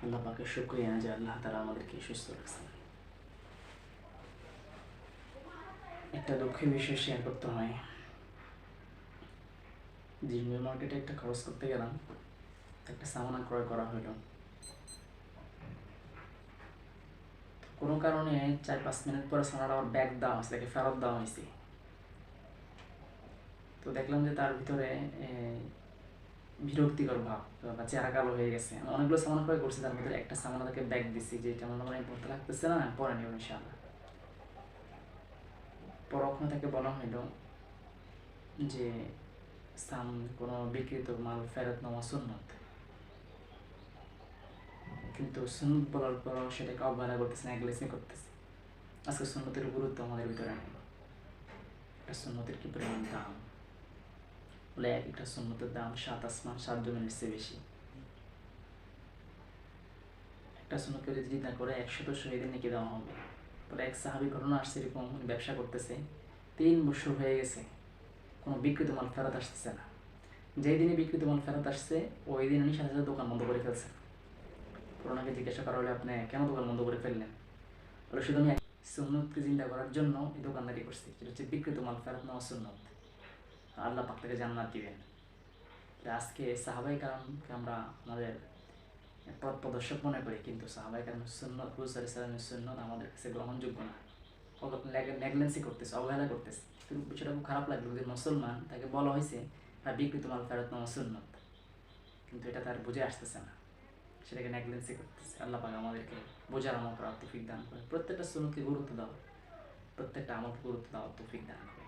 আল্লাহ পাকের শুকরিয়া যে আল্লাহ তাআলা আমাদেরকে সুস্থ রাখছেন। একটা দুঃখের বিষয় শেয়ার করতে হয়। জিনিয়ার মার্কেটে একটা খরচ করতে গেলাম, একটা সামান ক্রয় করা হলো। কোনো কারণে 4-5 মিনিট পরে সামানটা আমার ব্যাক দেওয়া হয়েছে, তাকে ফেরত দেওয়া হয়েছে। তো দেখলাম যে তার ভিতরে বিরক্তিকর ভাব বা চেহারা কালো হয়ে গেছে। আমি অনেকগুলো সামান ক্রয় করছি, তার ভিতরে একটা সামান তাকে ব্যাগ দিছি যে এটা আমার মনে পড়তে লাগতেছে না, পরে নিও ইনশাআল্লাহ। পরক্ষণে তাকে বলা হইলো যে কোনো বিক্রিত মাল ফেরত নেওয়া সুন্নত, কিন্তু সুন্নত বলার পরও সেটাকে অবহেলা করতেছে, নেগলেসি করতেছে। আজকে সুন্নতের গুরুত্ব আমাদের ভিতরে নেই। একটা সুন্নতের কি পরিমাণ দাম, বলে এক একটা সুন্নতের দাম 7 আসমান 7 জমিনের চেয়ে বেশি। একটা সুন্নতকে যদি না করে 100 শহীদের নেকি দেওয়া হবে। বলে এক সাহাবীর ঘটনা আসছে, এরকম ব্যবসা করতেছে, 3 বছর হয়ে গেছে, কোনো বিক্রিত মাল ফেরত আসতেছে না। যেই দিনে বিক্রিত মাল ফেরত আসছে ওই দিন উনি সাথে সাথে দোকান বন্ধ করে ফেলছে। ওনাকে জিজ্ঞাসা করা হলে আপনি কেন দোকান বন্ধ করে ফেললেন? বলে শুধু আমি সুন্নতকে জিন্দা করার জন্য এই দোকানদারি করছি, যেটা হচ্ছে বিক্রিত মাল ফেরত নেওয়া সুন্নত। আল্লাহ পাক তাকে জান্নাত দিবেন। আজকে সাহাবাই কারামকে আমরা আমাদের পথ প্রদর্শক মনে করি, কিন্তু সাহাবাই কারাম সুন্নত, হুজুর সাল্লাল্লাহু আলাইহি ওয়াসাল্লামের সুন্নত আমাদের কাছে গ্রহণযোগ্য না। নেগলেন্সি করতেছে, অবহেলা করতেছে। কিন্তু বিষয়টা খুব খারাপ লাগলো যে মুসলমান, তাকে বলা হয়েছে তার বিকৃত মাল ফেরত নেওয়া সুন্নত, কিন্তু এটা তার বুঝে আসতেছে না, সেটাকে নেগলেন্সি করতেছে। আল্লাহ পাক আমাদেরকে বোঝার আমল করার তৌফিক দান করে। প্রত্যেকটা সুন্নতকে গুরুত্ব দাও, প্রত্যেকটা আমলকে গুরুত্ব দেওয়ার তৌফিক দান করে।